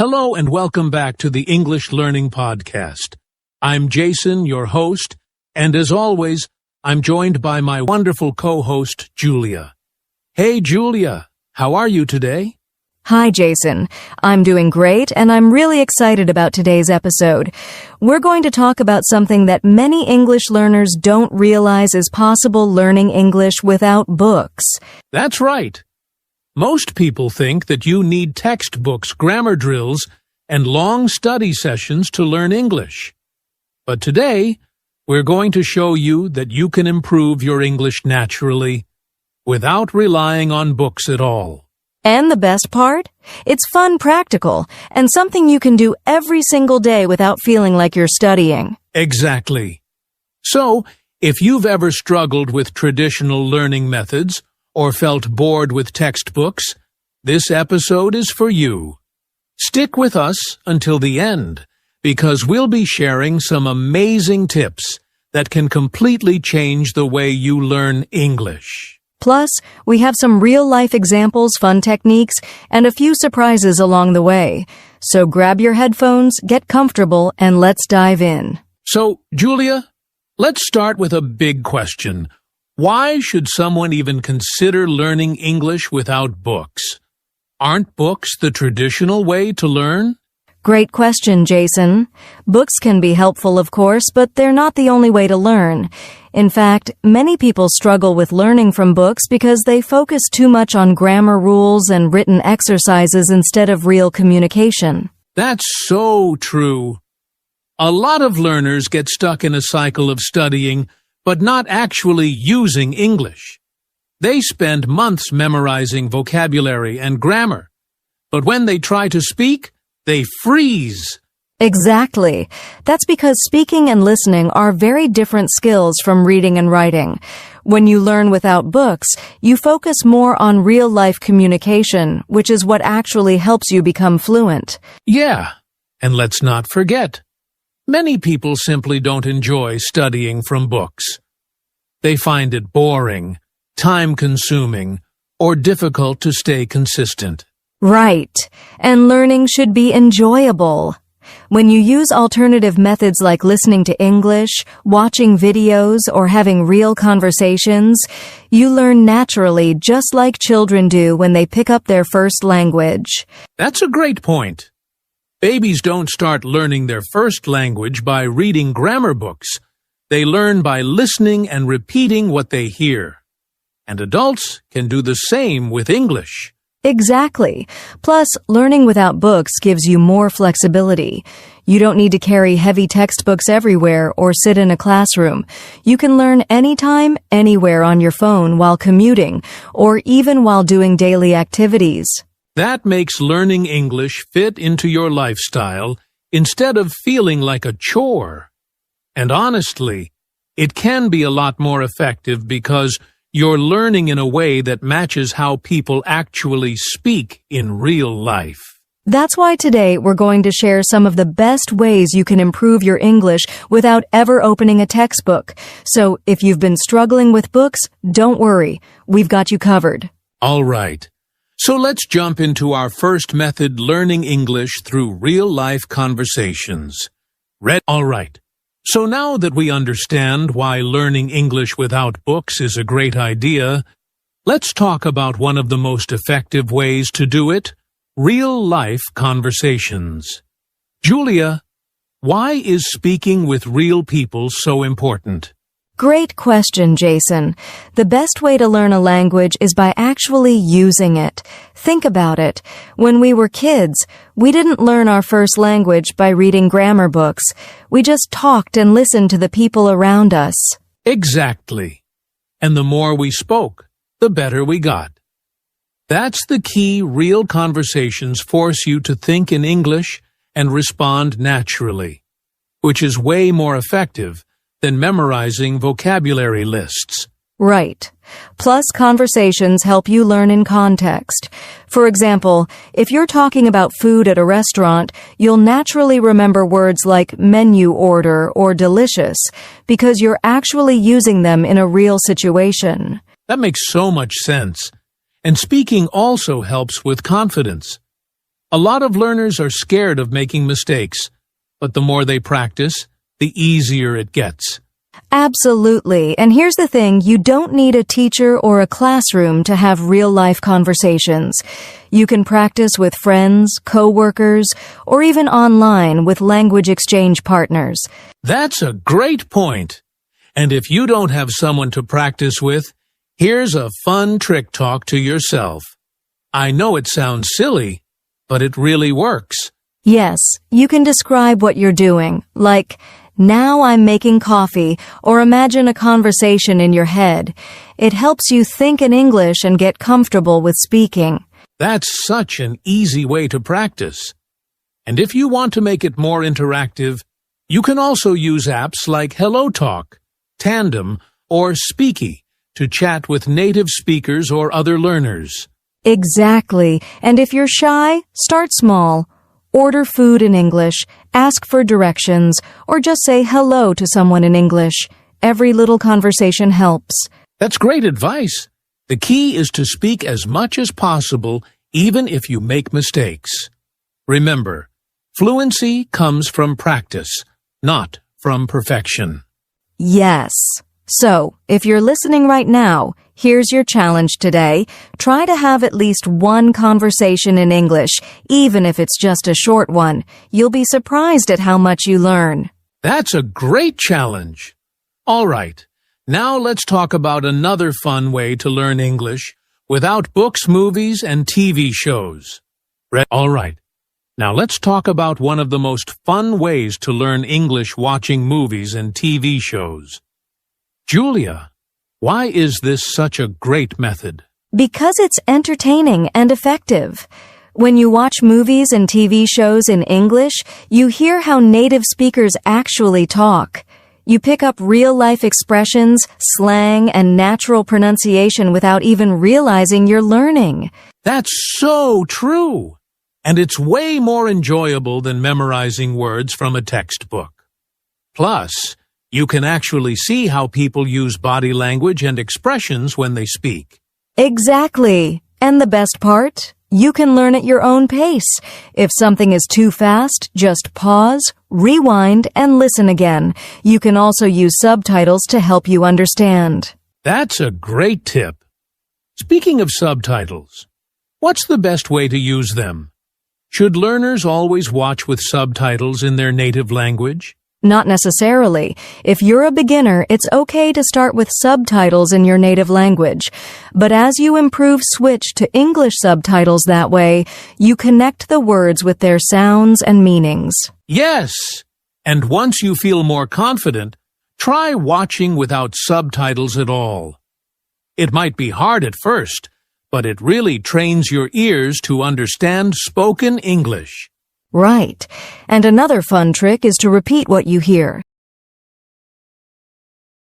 Hello and welcome back to the English Learning Podcast. I'm Jason, your host, and as always, I'm joined by my wonderful co-host, Julia. Hey, Julia, how are you today? Hi, Jason. I'm doing great, and I'm really excited about today's episode. We're going to talk about something that many English learners don't realize is possible learning English without books. That's right. Most people think that you need textbooks, grammar drills, and long study sessions to learn English. But today, we're going to show you that you can improve your English naturally without relying on books at all. And the best part? It's fun, practical, and something you can do every single day without feeling like you're studying. Exactly. So, if you've ever struggled with traditional learning methods or felt bored with textbooks, this episode is for you. Stick with us until the end, because we'll be sharing some amazing tips that can completely change the way you learn English. Plus, we have some real-life examples, fun techniques, and a few surprises along the way. So grab your headphones, get comfortable, and let's dive in. So, Julia, let's start with a big question. Why should someone even consider learning English without books? Aren't books the traditional way to learn? Great question, Jason. Books can be helpful, of course, but they're not the only way to learn. In fact, many people struggle with learning from books because they focus too much on grammar rules and written exercises instead of real communication. That's so true. A lot of learners get stuck in a cycle of studying, but not actually using English. They spend months memorizing vocabulary and grammar, but when they try to speak, they freeze. Exactly. That's because speaking and listening are very different skills from reading and writing. When you learn without books, you focus more on real-life communication, which is what actually helps you become fluent. Yeah, and let's not forget, many people simply don't enjoy studying from books. They find it boring, time-consuming, or difficult to stay consistent. Right. And learning should be enjoyable. When you use alternative methods like listening to English, watching videos, or having real conversations, you learn naturally just like children do when they pick up their first language. That's a great point. Babies don't start learning their first language by reading grammar books. They learn by listening and repeating what they hear. And adults can do the same with English. Exactly. Plus, learning without books gives you more flexibility. You don't need to carry heavy textbooks everywhere or sit in a classroom. You can learn anytime, anywhere on your phone while commuting, or even while doing daily activities. That makes learning English fit into your lifestyle instead of feeling like a chore. And honestly, it can be a lot more effective because you're learning in a way that matches how people actually speak in real life. That's why today we're going to share some of the best ways you can improve your English without ever opening a textbook. So if you've been struggling with books, don't worry. We've got you covered. All right. So let's jump into our first method, learning English through real-life conversations. All right. So now that we understand why learning English without books is a great idea, let's talk about one of the most effective ways to do it, real-life conversations. Julia, why is speaking with real people so important? Great question, Jason. The best way to learn a language is by actually using it. Think about it. When we were kids, we didn't learn our first language by reading grammar books. We just talked and listened to the people around us. Exactly. And the more we spoke, the better we got. That's the key. Real conversations force you to think in English and respond naturally, which is way more effective than memorizing vocabulary lists. Right. Plus, conversations help you learn in context. For example, if you're talking about food at a restaurant, you'll naturally remember words like menu order or delicious because you're actually using them in a real situation. That makes so much sense. And speaking also helps with confidence. A lot of learners are scared of making mistakes, but the more they practice, the easier it gets. Absolutely. And here's the thing, you don't need a teacher or a classroom to have real-life conversations. You can practice with friends, co-workers, or even online with language exchange partners. That's a great point. And if you don't have someone to practice with, here's a fun trick talk to yourself. I know it sounds silly, but it really works. Yes, you can describe what you're doing, like, "Now I'm making coffee," or imagine a conversation in your head. It helps you think in English and get comfortable with speaking. That's such an easy way to practice. And if you want to make it more interactive, you can also use apps like HelloTalk, Tandem, or Speaky to chat with native speakers or other learners. Exactly. And if you're shy, start small. Order food in English, ask for directions, or just say hello to someone in English. Every little conversation helps. That's great advice. The key is to speak as much as possible, even if you make mistakes. Remember, fluency comes from practice, not from perfection. Yes. So, if you're listening right now, here's your challenge today. Try to have at least one conversation in English, even if it's just a short one. You'll be surprised at how much you learn. That's a great challenge. All right, now let's talk about another fun way to learn English without books, movies, and TV shows. All right, now let's talk about one of the most fun ways to learn English watching movies and TV shows. Julia, why is this such a great method? Because it's entertaining and effective. When you watch movies and TV shows in English, you hear how native speakers actually talk. You pick up real-life expressions, slang, and natural pronunciation without even realizing you're learning. That's so true. And it's way more enjoyable than memorizing words from a textbook. Plus, you can actually see how people use body language and expressions when they speak. Exactly. And the best part? You can learn at your own pace. If something is too fast, just pause, rewind, and listen again. You can also use subtitles to help you understand. That's a great tip. Speaking of subtitles, what's the best way to use them? Should learners always watch with subtitles in their native language? Not necessarily. If you're a beginner, it's okay to start with subtitles in your native language. But as you improve, switch to English subtitles that way. You connect the words with their sounds and meanings. Yes! And once you feel more confident, try watching without subtitles at all. It might be hard at first, but it really trains your ears to understand spoken English. Right. And another fun trick is to repeat what you hear.